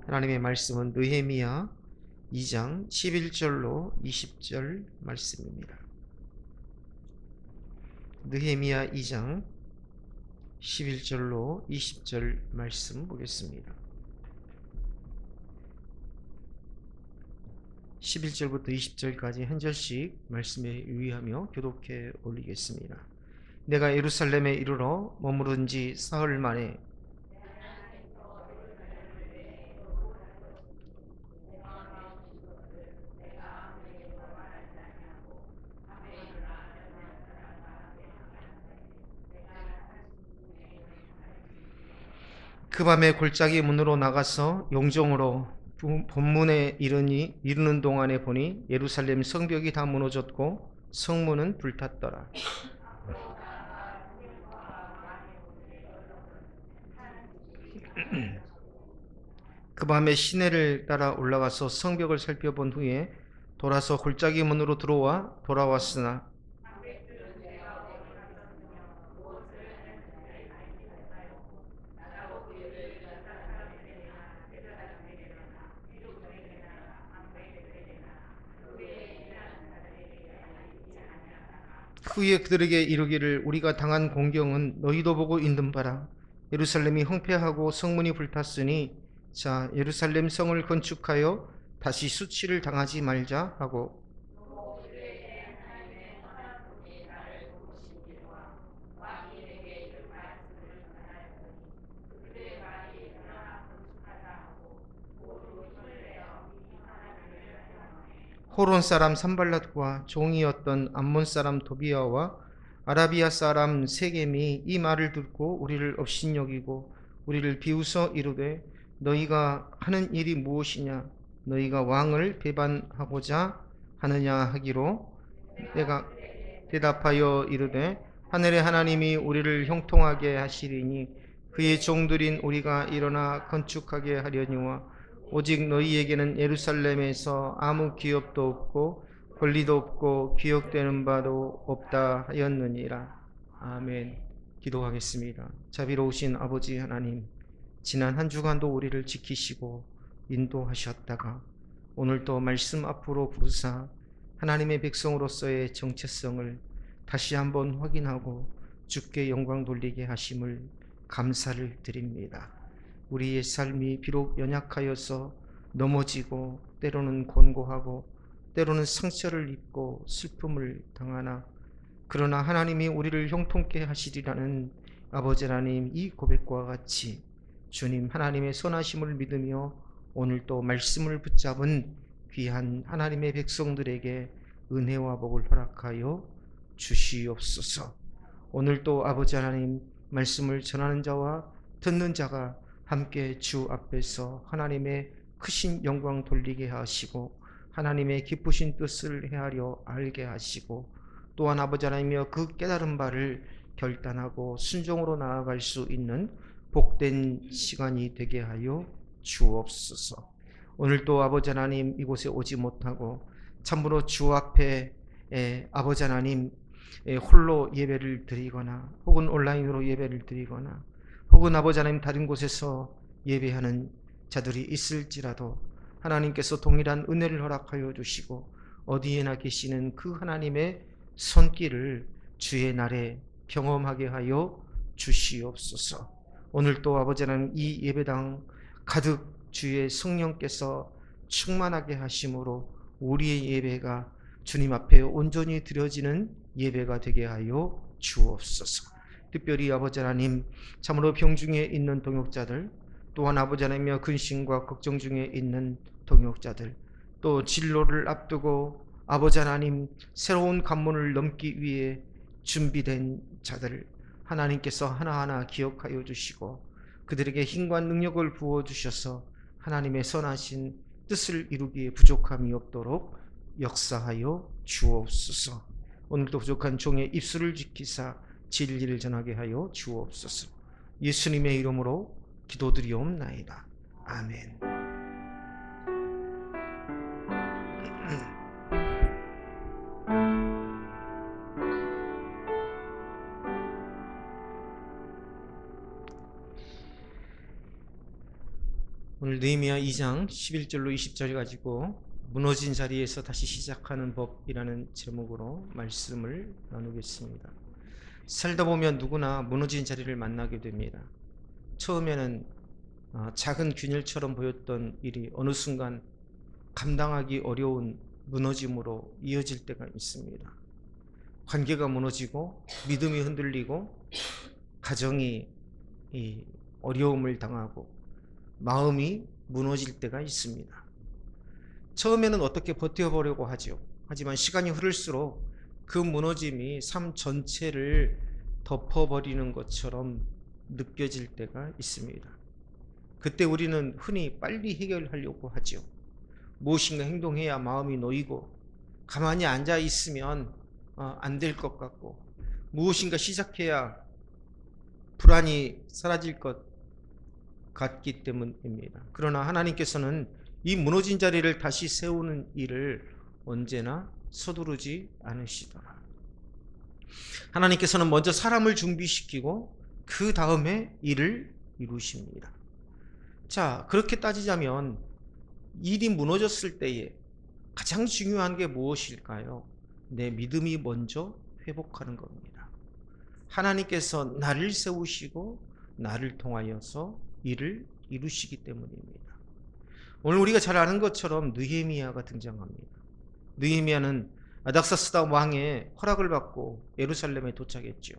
하나님의 말씀은 느헤미야 2장 11절로 20절 말씀입니다. 느헤미야 2장 11절로 20절 말씀 보겠습니다. 11절부터 20절까지 한 절씩 말씀에 유의하며 교독해 올리겠습니다. 내가 예루살렘에 이르러 머무른 지 사흘 만에 그 밤에 골짜기 문으로 나가서 용정으로 본문에 이르는 동안에 보니 예루살렘 성벽이 다 무너졌고 성문은 불탔더라. 그 밤에 시내를 따라 올라가서 성벽을 살펴본 후에 돌아서 골짜기 문으로 돌아왔으나 후에 그들에게 이르기를 우리가 당한 공경은 너희도 보고 있는 바라. 예루살렘이 황폐하고 성문이 불탔으니 자 예루살렘 성을 건축하여 다시 수치를 당하지 말자 하고 호론 사람 산발랏과 종이었던 암몬 사람 도비아와 아라비아 사람 세겜이 이 말을 듣고 우리를 업신여기고 우리를 비웃어 이르되 너희가 하는 일이 무엇이냐 너희가 왕을 배반하고자 하느냐 하기로 내가 대답하여 이르되 하늘의 하나님이 우리를 형통하게 하시리니 그의 종들인 우리가 일어나 건축하게 하려니와 오직 너희에게는 예루살렘에서 아무 기업도 없고 권리도 없고 기억되는 바도 없다 하였느니라. 아멘. 기도하겠습니다. 자비로우신 아버지 하나님, 지난 한 주간도 우리를 지키시고 인도하셨다가 오늘도 말씀 앞으로 부르사 하나님의 백성으로서의 정체성을 다시 한번 확인하고 주께 영광 돌리게 하심을 감사를 드립니다. 우리의 삶이 비록 연약하여서 넘어지고 때로는 곤고하고 때로는 상처를 입고 슬픔을 당하나 그러나 하나님이 우리를 형통케 하시리라는 아버지 하나님 이 고백과 같이 주님 하나님의 선하심을 믿으며 오늘도 말씀을 붙잡은 귀한 하나님의 백성들에게 은혜와 복을 허락하여 주시옵소서. 오늘도 아버지 하나님 말씀을 전하는 자와 듣는 자가 함께 주 앞에서 하나님의 크신 영광 돌리게 하시고 하나님의 기쁘신 뜻을 헤아려 알게 하시고 또한 아버지 하나님이여 그 깨달은 바를 결단하고 순종으로 나아갈 수 있는 복된 시간이 되게 하여 주옵소서. 오늘도 아버지 하나님 이곳에 오지 못하고 참으로 주 앞에 아버지 하나님 홀로 예배를 드리거나 혹은 온라인으로 예배를 드리거나 혹은 아버지 하나님 다른 곳에서 예배하는 자들이 있을지라도 하나님께서 동일한 은혜를 허락하여 주시고 어디에나 계시는 그 하나님의 손길을 주의 날에 경험하게 하여 주시옵소서. 오늘도 아버지 하나님 이 예배당 가득 주의 성령께서 충만하게 하심으로 우리의 예배가 주님 앞에 온전히 드려지는 예배가 되게 하여 주옵소서. 특별히 아버지 하나님 참으로 병중에 있는 동역자들 또한 아버지 하나님이여 근심과 걱정 중에 있는 동역자들 또 진로를 앞두고 아버지 하나님 새로운 관문을 넘기 위해 준비된 자들 하나님께서 하나하나 기억하여 주시고 그들에게 힘과 능력을 부어주셔서 하나님의 선하신 뜻을 이루기에 부족함이 없도록 역사하여 주옵소서. 오늘도 부족한 종의 입술을 지키사 진리를 전하게 하여 주옵소서. 예수님의 이름으로 기도드리옵나이다. 아멘. 오늘 느헤미야 2장 11절로 20절 가지고 무너진 자리에서 다시 시작하는 법이라는 제목으로 말씀을 나누겠습니다. 살다 보면 누구나 무너진 자리를 만나게 됩니다. 처음에는 작은 균열처럼 보였던 일이 어느 순간 감당하기 어려운 무너짐으로 이어질 때가 있습니다. 관계가 무너지고 믿음이 흔들리고 가정이 어려움을 당하고 마음이 무너질 때가 있습니다. 처음에는 어떻게 버텨보려고 하죠. 하지만 시간이 흐를수록 그 무너짐이 삶 전체를 덮어버리는 것처럼 느껴질 때가 있습니다. 그때 우리는 흔히 빨리 해결하려고 하죠. 무엇인가 행동해야 마음이 놓이고 가만히 앉아 있으면 안 될 것 같고 무엇인가 시작해야 불안이 사라질 것 같기 때문입니다. 그러나 하나님께서는 이 무너진 자리를 다시 세우는 일을 언제나 서두르지 않으시더라. 하나님께서는 먼저 사람을 준비시키고 그 다음에 일을 이루십니다. 자, 그렇게 따지자면 일이 무너졌을 때에 가장 중요한 게 무엇일까요? 내 믿음이 먼저 회복하는 겁니다. 하나님께서 나를 세우시고 나를 통하여서 일을 이루시기 때문입니다. 오늘 우리가 잘 아는 것처럼 느헤미야가 등장합니다. 느헤미야는 아닥사스다 왕의 허락을 받고 예루살렘에 도착했죠.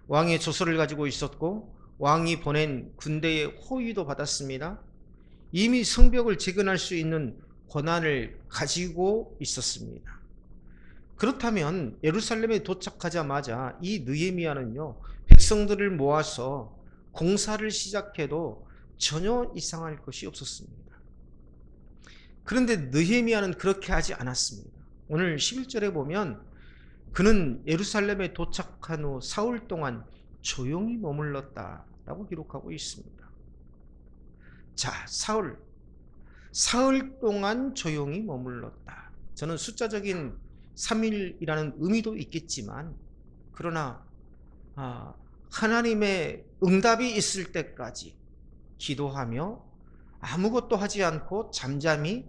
왕의 조서를 가지고 있었고 왕이 보낸 군대의 호위도 받았습니다. 이미 성벽을 재건할 수 있는 권한을 가지고 있었습니다. 그렇다면 예루살렘에 도착하자마자 이 느헤미야는요, 백성들을 모아서 공사를 시작해도 전혀 이상할 것이 없었습니다. 그런데 느헤미야는 그렇게 하지 않았습니다. 오늘 11절에 보면 그는 예루살렘에 도착한 후 사흘 동안 조용히 머물렀다라고 기록하고 있습니다. 자, 사흘 동안 조용히 머물렀다. 저는 숫자적인 3일이라는 의미도 있겠지만 그러나 하나님의 응답이 있을 때까지 기도하며 아무것도 하지 않고 잠잠히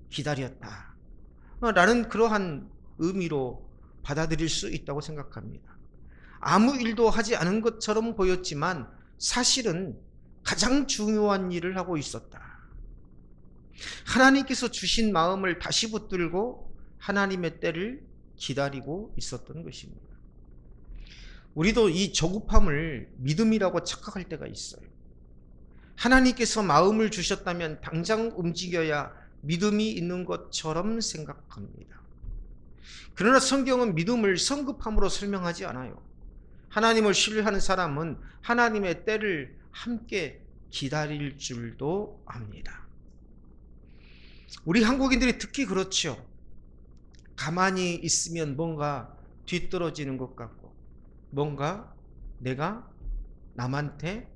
기다렸다 라는 그러한 의미로 받아들일 수 있다고 생각합니다. 아무 일도 하지 않은 것처럼 보였지만 사실은 가장 중요한 일을 하고 있었다. 하나님께서 주신 마음을 다시 붙들고 하나님의 때를 기다리고 있었던 것입니다. 우리도 이 조급함을 믿음이라고 착각할 때가 있어요. 하나님께서 마음을 주셨다면 당장 움직여야 믿음이 있는 것처럼 생각합니다. 그러나 성경은 믿음을 성급함으로 설명하지 않아요. 하나님을 신뢰하는 사람은 하나님의 때를 함께 기다릴 줄도 압니다. 우리 한국인들이 특히 그렇죠. 가만히 있으면 뭔가 뒤떨어지는 것 같고 뭔가 내가 남한테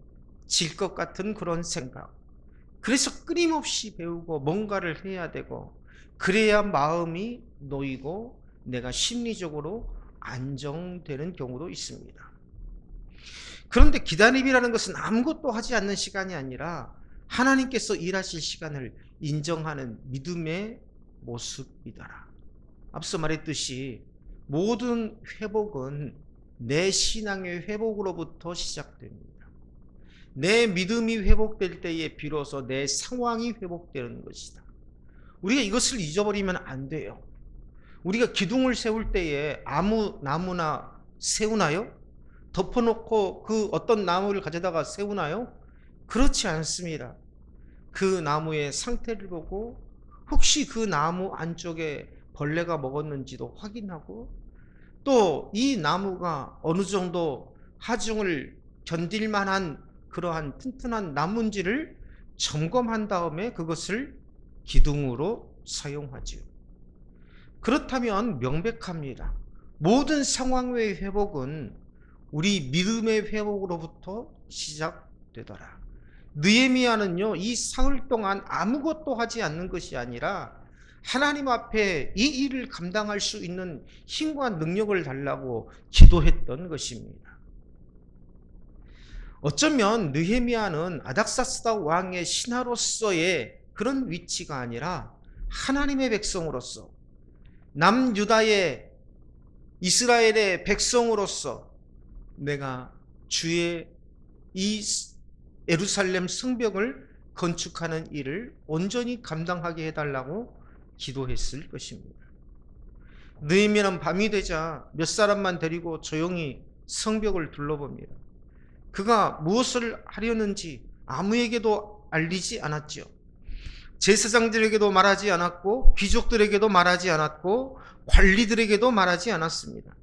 질 것 같은 그런 생각. 그래서 끊임없이 배우고 뭔가를 해야 되고 그래야 마음이 놓이고 내가 심리적으로 안정되는 경우도 있습니다. 그런데 기다림이라는 것은 아무것도 하지 않는 시간이 아니라 하나님께서 일하실 시간을 인정하는 믿음의 모습이더라. 앞서 말했듯이 모든 회복은 내 신앙의 회복으로부터 시작됩니다. 내 믿음이 회복될 때에 비로소 내 상황이 회복되는 것이다. 우리가 이것을 잊어버리면 안 돼요. 우리가 기둥을 세울 때에 아무 나무나 세우나요? 덮어놓고 그 어떤 나무를 가져다가 세우나요? 그렇지 않습니다. 그 나무의 상태를 보고 혹시 그 나무 안쪽에 벌레가 먹었는지도 확인하고 또 이 나무가 어느 정도 하중을 견딜 만한 그러한 튼튼한 나무인지를 점검한 다음에 그것을 기둥으로 사용하지요. 그렇다면 명백합니다. 모든 상황의 회복은 우리 믿음의 회복으로부터 시작되더라. 느헤미야는요, 이 사흘 동안 아무것도 하지 않는 것이 아니라 하나님 앞에 이 일을 감당할 수 있는 힘과 능력을 달라고 기도했던 것입니다. 어쩌면 느헤미야는 아닥사스다 왕의 신하로서의 그런 위치가 아니라 하나님의 백성으로서, 남유다의 이스라엘의 백성으로서 내가 주의 이 예루살렘 성벽을 건축하는 일을 온전히 감당하게 해달라고 기도했을 것입니다. 느헤미야는 밤이 되자 몇 사람만 데리고 조용히 성벽을 둘러봅니다. 그가 무엇을 하려는지 아무에게도 알리지 않았죠. 제사장들에게도 말하지 않았고, 귀족들에게도 말하지 않았고, 관리들에게도 말하지 않았습니다.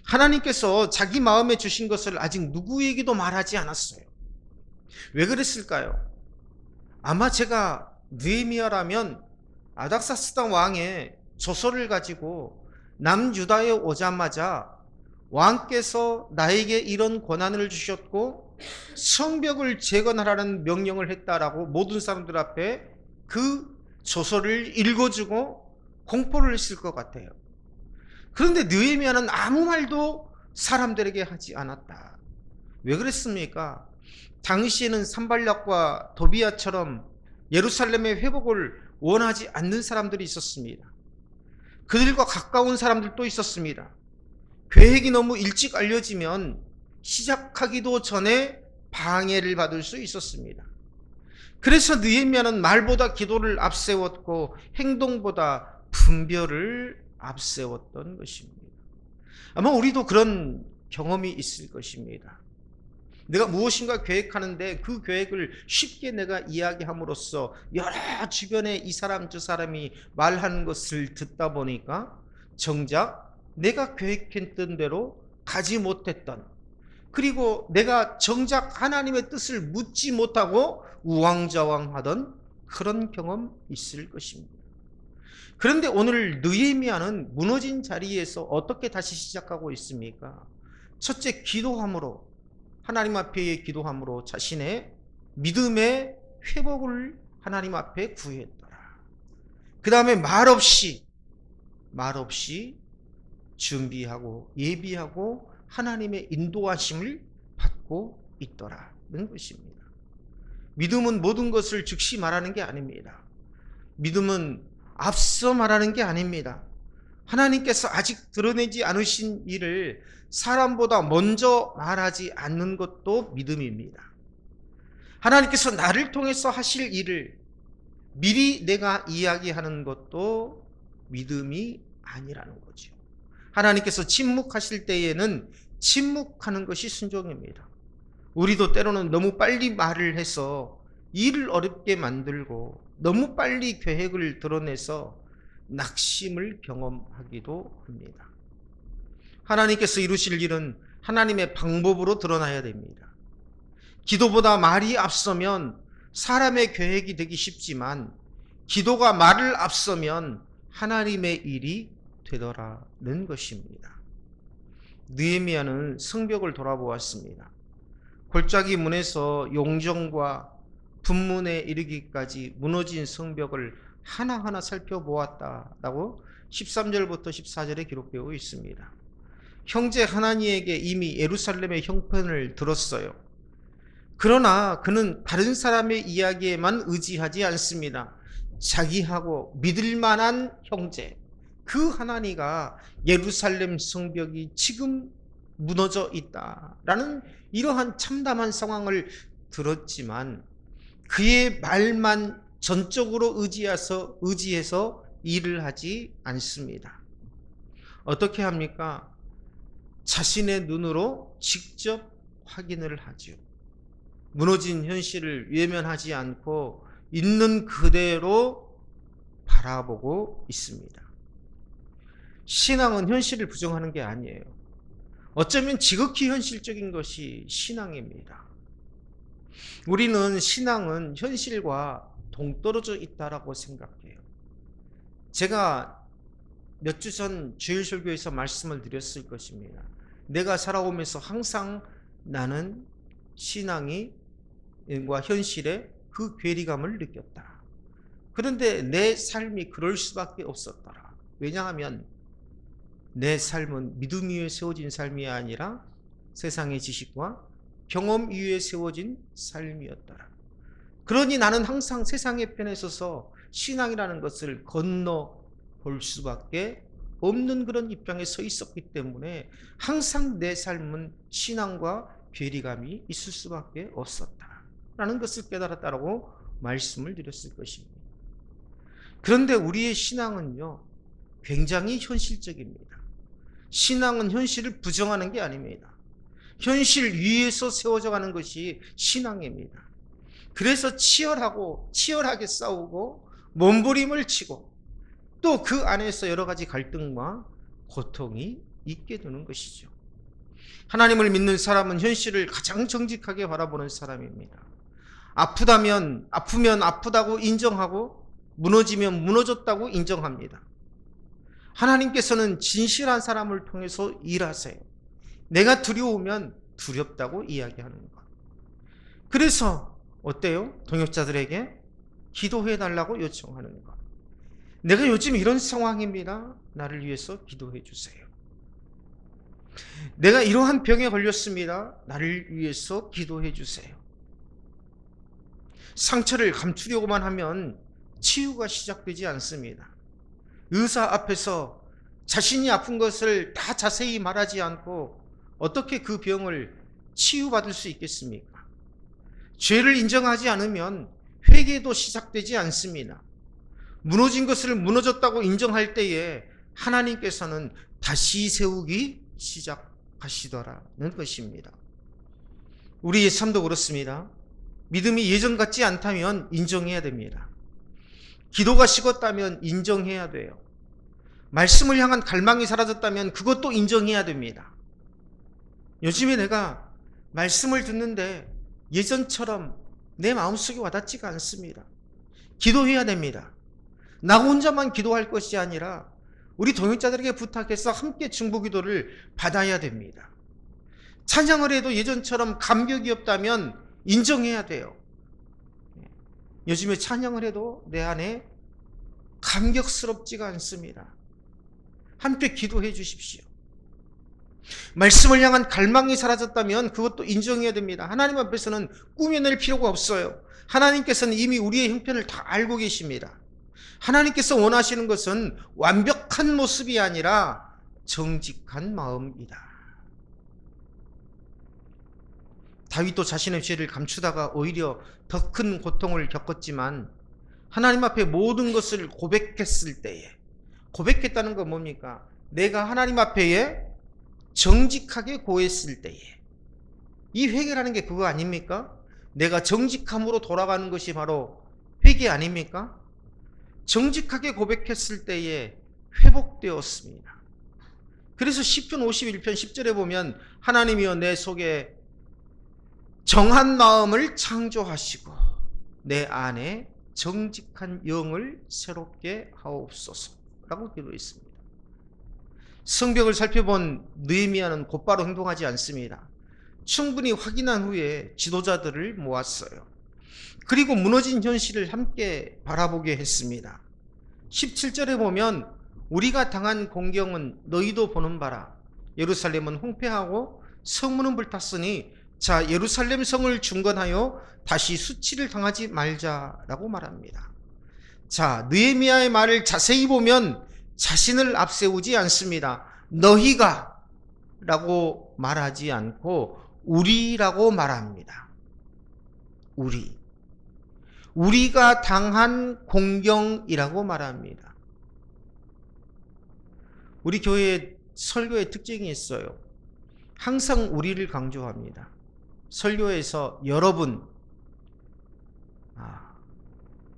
하나님께서 자기 마음에 주신 것을 아직 누구에게도 말하지 않았어요. 왜 그랬을까요? 아마 제가 느헤미야라면 아닥사스다 왕의 조서를 가지고 남유다에 오자마자 왕께서 나에게 이런 권한을 주셨고 성벽을 재건하라는 명령을 했다라고 모든 사람들 앞에 그 조서를 읽어주고 공포를 했을 것 같아요. 그런데 느헤미야는 아무 말도 사람들에게 하지 않았다. 왜 그랬습니까? 당시에는 산발락과 도비야처럼 예루살렘의 회복을 원하지 않는 사람들이 있었습니다. 그들과 가까운 사람들도 있었습니다. 계획이 너무 일찍 알려지면 시작하기도 전에 방해를 받을 수 있었습니다. 그래서 느헤미야는 말보다 기도를 앞세웠고 행동보다 분별을 앞세웠던 것입니다. 아마 우리도 그런 경험이 있을 것입니다. 내가 무엇인가 계획하는데 그 계획을 쉽게 내가 이야기함으로써 여러 주변에 이 사람 저 사람이 말하는 것을 듣다 보니까 정작 내가 계획했던 대로 가지 못했던, 그리고 내가 정작 하나님의 뜻을 묻지 못하고 우왕좌왕하던 그런 경험 있을 것입니다. 그런데 오늘 느헤미야는 무너진 자리에서 어떻게 다시 시작하고 있습니까? 첫째, 기도함으로, 하나님 앞에 기도함으로 자신의 믿음의 회복을 하나님 앞에 구했더라. 그 다음에 말없이 준비하고 예비하고 하나님의 인도하심을 받고 있더라는 것입니다. 믿음은 모든 것을 즉시 말하는 게 아닙니다. 믿음은 앞서 말하는 게 아닙니다. 하나님께서 아직 드러내지 않으신 일을 사람보다 먼저 말하지 않는 것도 믿음입니다. 하나님께서 나를 통해서 하실 일을 미리 내가 이야기하는 것도 믿음이 아니라는 거죠. 하나님께서 침묵하실 때에는 침묵하는 것이 순종입니다. 우리도 때로는 너무 빨리 말을 해서 일을 어렵게 만들고 너무 빨리 계획을 드러내서 낙심을 경험하기도 합니다. 하나님께서 이루실 일은 하나님의 방법으로 드러나야 됩니다. 기도보다 말이 앞서면 사람의 계획이 되기 쉽지만 기도가 말을 앞서면 하나님의 일이 되더라는 것입니다. 느헤미야는 성벽을 돌아보았습니다. 골짜기 문에서 용정과 분문에 이르기까지 무너진 성벽을 하나하나 살펴보았다라고 13절부터 14절에 기록되어 있습니다. 형제 하나니에게 이미 예루살렘의 형편을 들었어요. 그러나 그는 다른 사람의 이야기에만 의지하지 않습니다. 자기하고 믿을 만한 형제, 그 하나니가 예루살렘 성벽이 지금 무너져 있다라는 이러한 참담한 상황을 들었지만 그의 말만 전적으로 의지해서 일을 하지 않습니다. 어떻게 합니까? 자신의 눈으로 직접 확인을 하죠. 무너진 현실을 외면하지 않고 있는 그대로 바라보고 있습니다. 신앙은 현실을 부정하는 게 아니에요. 어쩌면 지극히 현실적인 것이 신앙입니다. 우리는 신앙은 현실과 동떨어져 있다라고 생각해요. 제가 몇 주 전 주일설교에서 말씀을 드렸을 것입니다. 내가 살아오면서 항상 나는 신앙과 현실의 그 괴리감을 느꼈다. 그런데 내 삶이 그럴 수밖에 없었더라. 왜냐하면 내 삶은 믿음 위에 세워진 삶이 아니라 세상의 지식과 경험 위에 세워진 삶이었더라. 그러니 나는 항상 세상의 편에 서서 신앙이라는 것을 건너 볼 수밖에 없는 그런 입장에 서 있었기 때문에 항상 내 삶은 신앙과 괴리감이 있을 수밖에 없었다라는 것을 깨달았다라고 말씀을 드렸을 것입니다. 그런데 우리의 신앙은요, 굉장히 현실적입니다. 신앙은 현실을 부정하는 게 아닙니다. 현실 위에서 세워져 가는 것이 신앙입니다. 그래서 치열하게 싸우고 몸부림을 치고 또 그 안에서 여러 가지 갈등과 고통이 있게 되는 것이죠. 하나님을 믿는 사람은 현실을 가장 정직하게 바라보는 사람입니다. 아프면 아프다고 인정하고 무너지면 무너졌다고 인정합니다. 하나님께서는 진실한 사람을 통해서 일하세요. 내가 두려우면 두렵다고 이야기하는 것. 그래서 어때요? 동역자들에게 기도해 달라고 요청하는 것. 내가 요즘 이런 상황입니다. 나를 위해서 기도해 주세요. 내가 이러한 병에 걸렸습니다. 나를 위해서 기도해 주세요. 상처를 감추려고만 하면 치유가 시작되지 않습니다. 의사 앞에서 자신이 아픈 것을 다 자세히 말하지 않고 어떻게 그 병을 치유받을 수 있겠습니까? 죄를 인정하지 않으면 회개도 시작되지 않습니다. 무너진 것을 무너졌다고 인정할 때에 하나님께서는 다시 세우기 시작하시더라는 것입니다. 우리의 삶도 그렇습니다. 믿음이 예전 같지 않다면 인정해야 됩니다. 기도가 식었다면 인정해야 돼요. 말씀을 향한 갈망이 사라졌다면 그것도 인정해야 됩니다. 요즘에 내가 말씀을 듣는데 예전처럼 내 마음속에 와닿지가 않습니다. 기도해야 됩니다. 나 혼자만 기도할 것이 아니라 우리 동역자들에게 부탁해서 함께 중보기도를 받아야 됩니다. 찬양을 해도 예전처럼 감격이 없다면 인정해야 돼요. 요즘에 찬양을 해도 내 안에 감격스럽지가 않습니다. 함께 기도해 주십시오. 말씀을 향한 갈망이 사라졌다면 그것도 인정해야 됩니다. 하나님 앞에서는 꾸며낼 필요가 없어요. 하나님께서는 이미 우리의 형편을 다 알고 계십니다. 하나님께서 원하시는 것은 완벽한 모습이 아니라 정직한 마음이다. 다윗도 자신의 죄를 감추다가 오히려 더 큰 고통을 겪었지만 하나님 앞에 모든 것을 고백했을 때에, 고백했다는 건 뭡니까? 내가 하나님 앞에 정직하게 고했을 때에, 이 회개라는 게 그거 아닙니까? 내가 정직함으로 돌아가는 것이 바로 회개 아닙니까? 정직하게 고백했을 때에 회복되었습니다. 그래서 시편 51편 10절에 보면 하나님이여 내 속에 정한 마음을 창조하시고 내 안에 정직한 영을 새롭게 하옵소서 라고 기도했습니다. 성벽을 살펴본 느헤미야는 곧바로 행동하지 않습니다. 충분히 확인한 후에 지도자들을 모았어요. 그리고 무너진 현실을 함께 바라보게 했습니다. 17절에 보면 우리가 당한 공경은 너희도 보는 바라. 예루살렘은 홍폐하고 성문은 불탔으니 자 예루살렘 성을 중건하여 다시 수치를 당하지 말자라고 말합니다. 자 느헤미야의 말을 자세히 보면 자신을 앞세우지 않습니다. 너희가 라고 말하지 않고 우리라고 말합니다. 우리가 당한 공경이라고 말합니다. 우리 교회의 설교의 특징이 있어요. 항상 우리를 강조합니다. 설교에서 여러분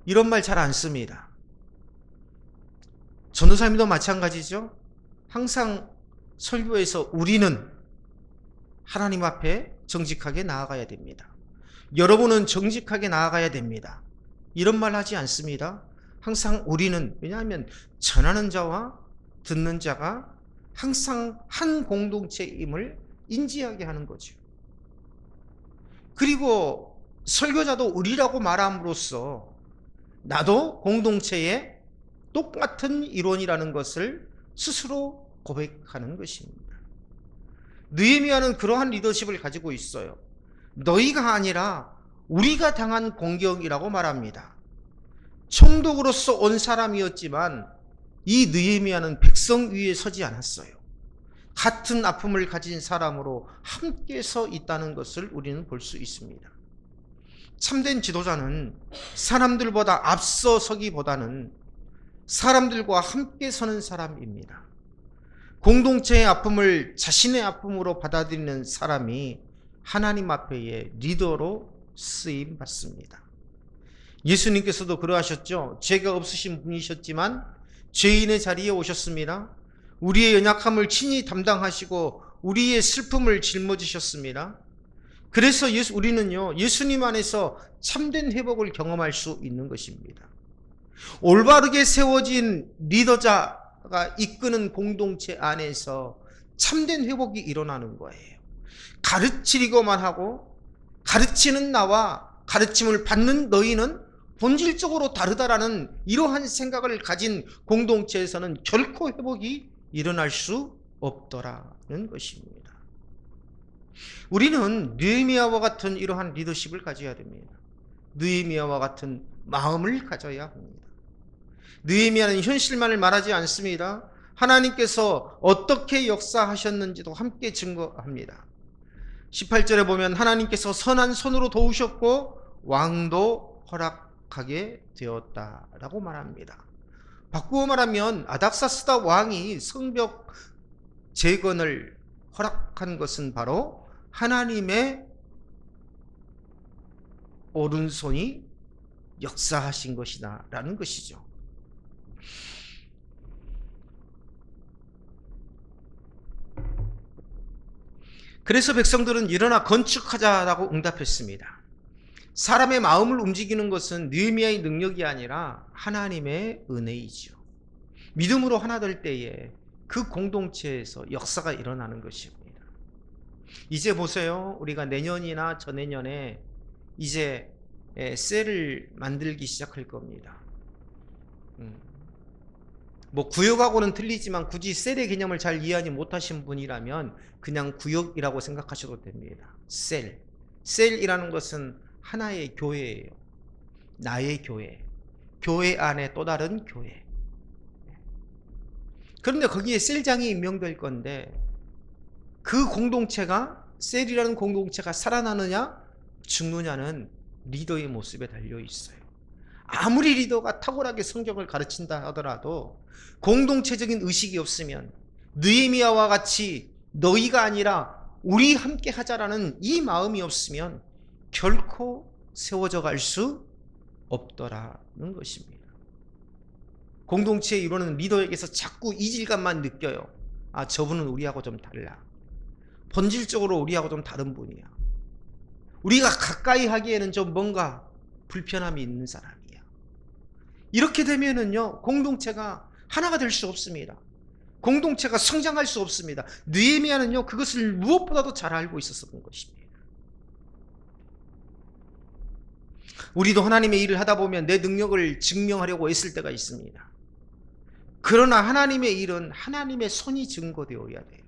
이런 말 잘 안 씁니다. 전도사님도 마찬가지죠. 항상 설교에서 우리는 하나님 앞에 정직하게 나아가야 됩니다. 여러분은 정직하게 나아가야 됩니다. 이런 말 하지 않습니다. 항상 우리는, 왜냐하면 전하는 자와 듣는 자가 항상 한 공동체임을 인지하게 하는 거죠. 그리고 설교자도 우리라고 말함으로써 나도 공동체의 똑같은 이론이라는 것을 스스로 고백하는 것입니다. 느헤미야는 그러한 리더십을 가지고 있어요. 너희가 아니라 우리가 당한 공격이라고 말합니다. 총독으로서 온 사람이었지만 이 느헤미야는 백성 위에 서지 않았어요. 같은 아픔을 가진 사람으로 함께 서 있다는 것을 우리는 볼 수 있습니다. 참된 지도자는 사람들보다 앞서 서기보다는 사람들과 함께 서는 사람입니다. 공동체의 아픔을 자신의 아픔으로 받아들이는 사람이 하나님 앞에의 리더로 쓰임 받습니다. 예수님께서도 그러하셨죠. 죄가 없으신 분이셨지만 죄인의 자리에 오셨습니다. 우리의 연약함을 친히 담당하시고 우리의 슬픔을 짊어지셨습니다. 그래서 우리는요, 예수님 안에서 참된 회복을 경험할 수 있는 것입니다. 올바르게 세워진 리더자가 이끄는 공동체 안에서 참된 회복이 일어나는 거예요. 가르치기만 하고 가르치는 나와 가르침을 받는 너희는 본질적으로 다르다라는 이러한 생각을 가진 공동체에서는 결코 회복이 일어날 수 없더라는 것입니다. 우리는 느헤미야와 같은 이러한 리더십을 가져야 됩니다. 느헤미야와 같은 마음을 가져야 합니다. 느헤미야는 현실만을 말하지 않습니다. 하나님께서 어떻게 역사하셨는지도 함께 증거합니다. 18절에 보면 하나님께서 선한 손으로 도우셨고 왕도 허락하게 되었다라고 말합니다. 바꾸어 말하면 아닥사스다 왕이 성벽 재건을 허락한 것은 바로 하나님의 오른손이 역사하신 것이다 라는 것이죠. 그래서 백성들은 일어나 건축하자라고 응답했습니다. 사람의 마음을 움직이는 것은 느헤미야의 능력이 아니라 하나님의 은혜이죠. 믿음으로 하나 될 때에 그 공동체에서 역사가 일어나는 것입니다. 이제 보세요. 우리가 내년이나 저내년에 이제 셀을 만들기 시작할 겁니다. 뭐 구역하고는 틀리지만 굳이 셀의 개념을 잘 이해하지 못하신 분이라면 그냥 구역이라고 생각하셔도 됩니다. 셀이라는 것은 하나의 교회예요. 나의 교회. 교회 안에 또 다른 교회. 그런데 거기에 셀장이 임명될 건데 그 공동체가, 셀이라는 공동체가 살아나느냐 죽느냐는 리더의 모습에 달려 있어요. 아무리 리더가 탁월하게 성경을 가르친다 하더라도 공동체적인 의식이 없으면, 느헤미야와 같이 너희가 아니라 우리 함께 하자라는 이 마음이 없으면 결코 세워져 갈 수 없더라는 것입니다. 공동체의 이루는 리더에게서 자꾸 이질감만 느껴요. 아, 저분은 우리하고 좀 달라. 본질적으로 우리하고 좀 다른 분이야. 우리가 가까이 하기에는 좀 뭔가 불편함이 있는 사람이야. 이렇게 되면은요, 공동체가 하나가 될 수 없습니다. 공동체가 성장할 수 없습니다. 느헤미야는요, 그것을 무엇보다도 잘 알고 있었던 것입니다. 우리도 하나님의 일을 하다 보면 내 능력을 증명하려고 애쓸 때가 있습니다. 그러나 하나님의 일은 하나님의 손이 증거되어야 돼요.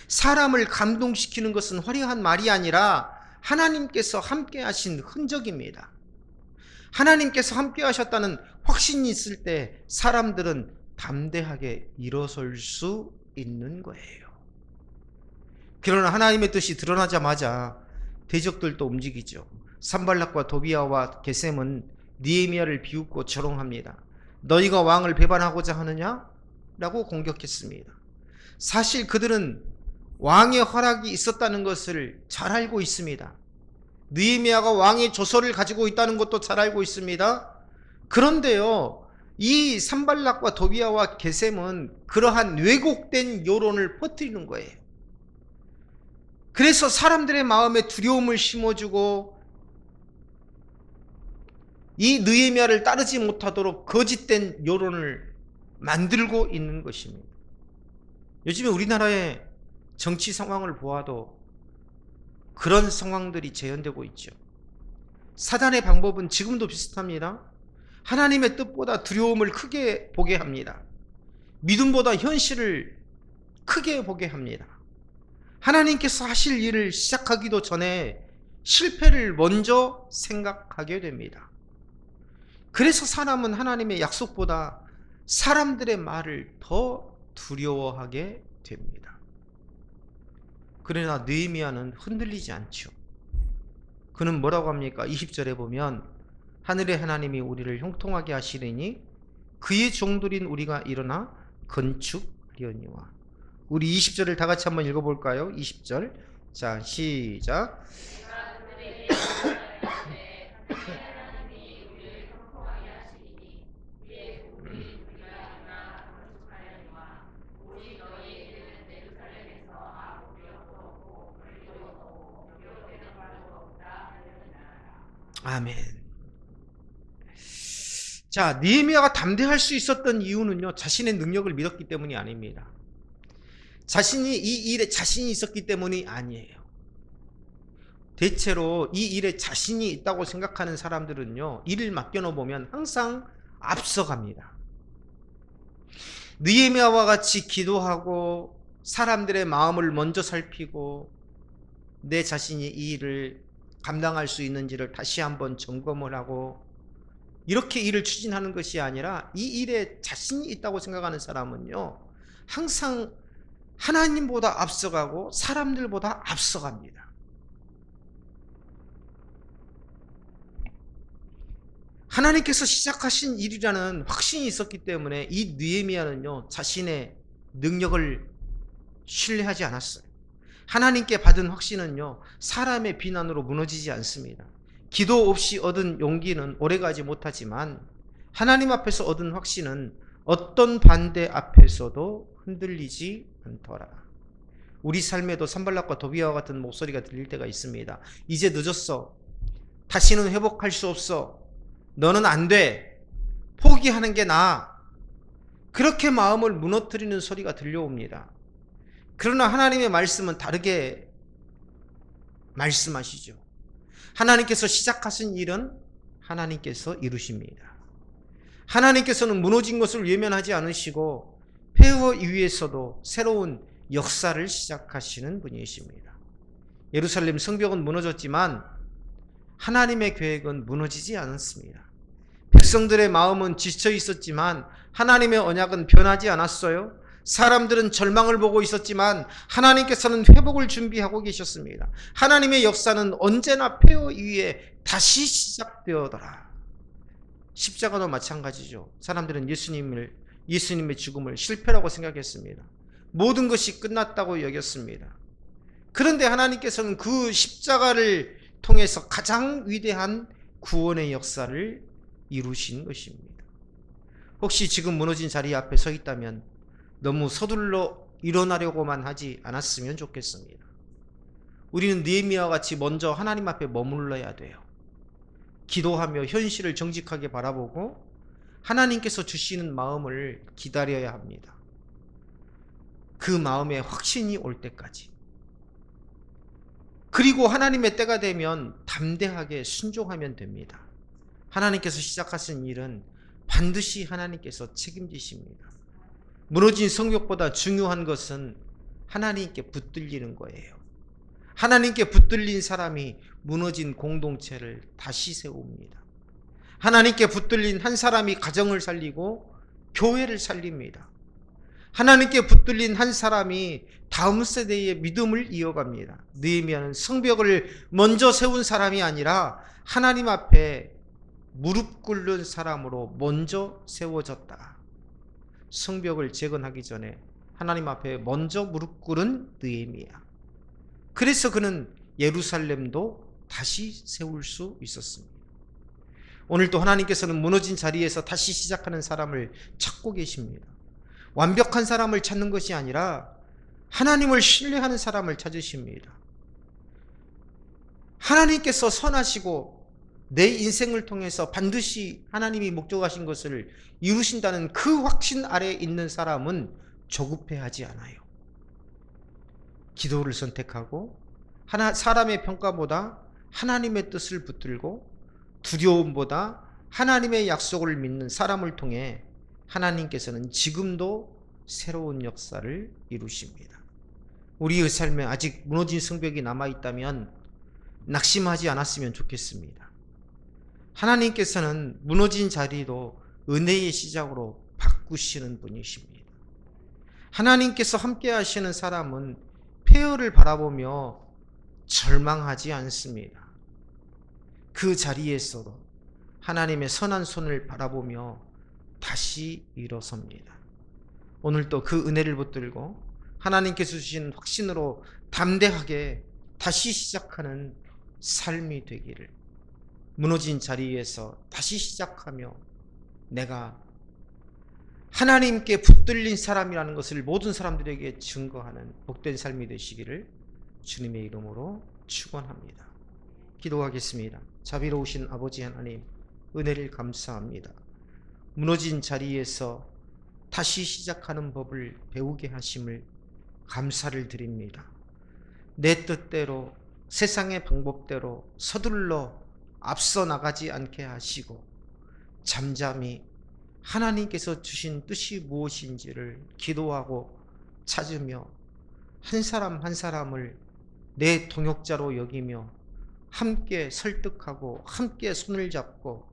사람을 감동시키는 것은 화려한 말이 아니라 하나님께서 함께 하신 흔적입니다. 하나님께서 함께 하셨다는 확신이 있을 때 사람들은 담대하게 일어설 수 있는 거예요. 그러나 하나님의 뜻이 드러나자마자 대적들도 움직이죠. 산발락과 도비야와 게셈은 느헤미야를 비웃고 조롱합니다. 너희가 왕을 배반하고자 하느냐? 라고 공격했습니다. 사실 그들은 왕의 허락이 있었다는 것을 잘 알고 있습니다. 느헤미야가 왕의 조서를 가지고 있다는 것도 잘 알고 있습니다. 그런데요, 이 산발락과 도비야와 게셈은 그러한 왜곡된 여론을 퍼뜨리는 거예요. 그래서 사람들의 마음에 두려움을 심어주고 이 느헤미야를 따르지 못하도록 거짓된 여론을 만들고 있는 것입니다. 요즘에 우리나라의 정치 상황을 보아도 그런 상황들이 재현되고 있죠. 사단의 방법은 지금도 비슷합니다. 하나님의 뜻보다 두려움을 크게 보게 합니다. 믿음보다 현실을 크게 보게 합니다. 하나님께서 하실 일을 시작하기도 전에 실패를 먼저 생각하게 됩니다. 그래서 사람은 하나님의 약속보다 사람들의 말을 더 두려워하게 됩니다. 그러나 느헤미야는 흔들리지 않죠. 그는 뭐라고 합니까? 20절에 보면 하늘의 하나님이 우리를 형통하게 하시리니 그의 종들인 우리가 일어나 건축하려니와. 우리 20절을 다 같이 한번 읽어볼까요? 20절. 자, 시작. 아멘. 자, 느헤미야가 담대할 수 있었던 이유는요, 자신의 능력을 믿었기 때문이 아닙니다. 자신이 이 일에 자신이 있었기 때문이 아니에요. 대체로 이 일에 자신이 있다고 생각하는 사람들은요, 일을 맡겨놓으면 항상 앞서갑니다. 느헤미야와 같이 기도하고 사람들의 마음을 먼저 살피고 내 자신이 이 일을 감당할 수 있는지를 다시 한번 점검을 하고 이렇게 일을 추진하는 것이 아니라 이 일에 자신이 있다고 생각하는 사람은요, 항상 하나님보다 앞서가고 사람들보다 앞서갑니다. 하나님께서 시작하신 일이라는 확신이 있었기 때문에 이 느헤미야는요, 자신의 능력을 신뢰하지 않았어요. 하나님께 받은 확신은요, 사람의 비난으로 무너지지 않습니다. 기도 없이 얻은 용기는 오래가지 못하지만 하나님 앞에서 얻은 확신은 어떤 반대 앞에서도 흔들리지 않더라. 우리 삶에도 산발락과 도비아와 같은 목소리가 들릴 때가 있습니다. 이제 늦었어. 다시는 회복할 수 없어. 너는 안 돼. 포기하는 게 나아. 그렇게 마음을 무너뜨리는 소리가 들려옵니다. 그러나 하나님의 말씀은 다르게 말씀하시죠. 하나님께서 시작하신 일은 하나님께서 이루십니다. 하나님께서는 무너진 것을 외면하지 않으시고 폐허 위에서도 새로운 역사를 시작하시는 분이십니다. 예루살렘 성벽은 무너졌지만 하나님의 계획은 무너지지 않았습니다. 백성들의 마음은 지쳐 있었지만 하나님의 언약은 변하지 않았어요. 사람들은 절망을 보고 있었지만 하나님께서는 회복을 준비하고 계셨습니다. 하나님의 역사는 언제나 폐허 위에 다시 시작되어더라. 십자가도 마찬가지죠. 사람들은 예수님의 죽음을 실패라고 생각했습니다. 모든 것이 끝났다고 여겼습니다. 그런데 하나님께서는 그 십자가를 통해서 가장 위대한 구원의 역사를 이루신 것입니다. 혹시 지금 무너진 자리 앞에 서 있다면 너무 서둘러 일어나려고만 하지 않았으면 좋겠습니다. 우리는 느헤미야와 같이 먼저 하나님 앞에 머물러야 돼요. 기도하며 현실을 정직하게 바라보고 하나님께서 주시는 마음을 기다려야 합니다. 그 마음에 확신이 올 때까지. 그리고 하나님의 때가 되면 담대하게 순종하면 됩니다. 하나님께서 시작하신 일은 반드시 하나님께서 책임지십니다. 무너진 성벽보다 중요한 것은 하나님께 붙들리는 거예요. 하나님께 붙들린 사람이 무너진 공동체를 다시 세웁니다. 하나님께 붙들린 한 사람이 가정을 살리고 교회를 살립니다. 하나님께 붙들린 한 사람이 다음 세대의 믿음을 이어갑니다. 느헤미야는 성벽을 먼저 세운 사람이 아니라 하나님 앞에 무릎 꿇는 사람으로 먼저 세워졌다. 성벽을 재건하기 전에 하나님 앞에 먼저 무릎 꿇은 느헤미야. 그래서 그는 예루살렘도 다시 세울 수 있었습니다. 오늘도 하나님께서는 무너진 자리에서 다시 시작하는 사람을 찾고 계십니다. 완벽한 사람을 찾는 것이 아니라 하나님을 신뢰하는 사람을 찾으십니다. 하나님께서 선하시고 내 인생을 통해서 반드시 하나님이 목적하신 것을 이루신다는 그 확신 아래에 있는 사람은 조급해하지 않아요. 기도를 선택하고 사람의 평가보다 하나님의 뜻을 붙들고 두려움보다 하나님의 약속을 믿는 사람을 통해 하나님께서는 지금도 새로운 역사를 이루십니다. 우리의 삶에 아직 무너진 성벽이 남아있다면 낙심하지 않았으면 좋겠습니다. 하나님께서는 무너진 자리도 은혜의 시작으로 바꾸시는 분이십니다. 하나님께서 함께 하시는 사람은 폐허를 바라보며 절망하지 않습니다. 그 자리에서도 하나님의 선한 손을 바라보며 다시 일어섭니다. 오늘도 그 은혜를 붙들고 하나님께서 주신 확신으로 담대하게 다시 시작하는 삶이 되기를, 무너진 자리에서 다시 시작하며 내가 하나님께 붙들린 사람이라는 것을 모든 사람들에게 증거하는 복된 삶이 되시기를 주님의 이름으로 축원합니다. 기도하겠습니다. 자비로우신 아버지 하나님, 은혜를 감사합니다. 무너진 자리에서 다시 시작하는 법을 배우게 하심을 감사를 드립니다. 내 뜻대로, 세상의 방법대로 서둘러 앞서 나가지 않게 하시고 잠잠히 하나님께서 주신 뜻이 무엇인지를 기도하고 찾으며 한 사람 한 사람을 내 동역자로 여기며 함께 설득하고 함께 손을 잡고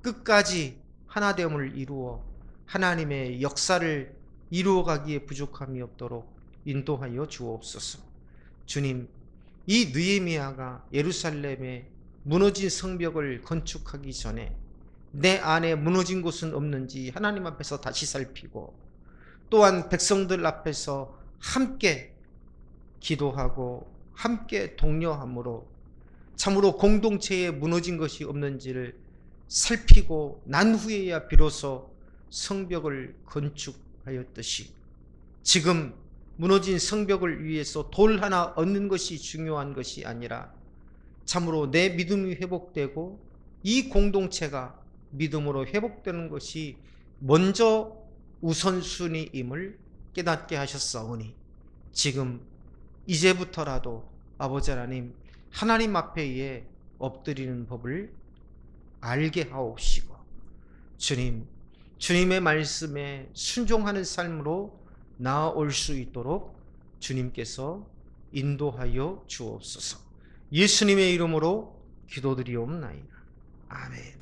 끝까지 하나됨을 이루어 하나님의 역사를 이루어가기에 부족함이 없도록 인도하여 주옵소서. 주님, 이 느헤미야가 예루살렘에 무너진 성벽을 건축하기 전에 내 안에 무너진 곳은 없는지 하나님 앞에서 다시 살피고, 또한 백성들 앞에서 함께 기도하고 함께 독려함으로 참으로 공동체에 무너진 것이 없는지를 살피고 난 후에야 비로소 성벽을 건축하였듯이, 지금 무너진 성벽을 위해서 돌 하나 얻는 것이 중요한 것이 아니라 참으로 내 믿음이 회복되고 이 공동체가 믿음으로 회복되는 것이 먼저 우선순위임을 깨닫게 하셨사오니, 지금 이제부터라도 아버지 하나님, 하나님 앞에 엎드리는 법을 알게 하옵시고, 주님, 주님의 말씀에 순종하는 삶으로 나아올 수 있도록 주님께서 인도하여 주옵소서. 예수님의 이름으로 기도드리옵나이다. 아멘.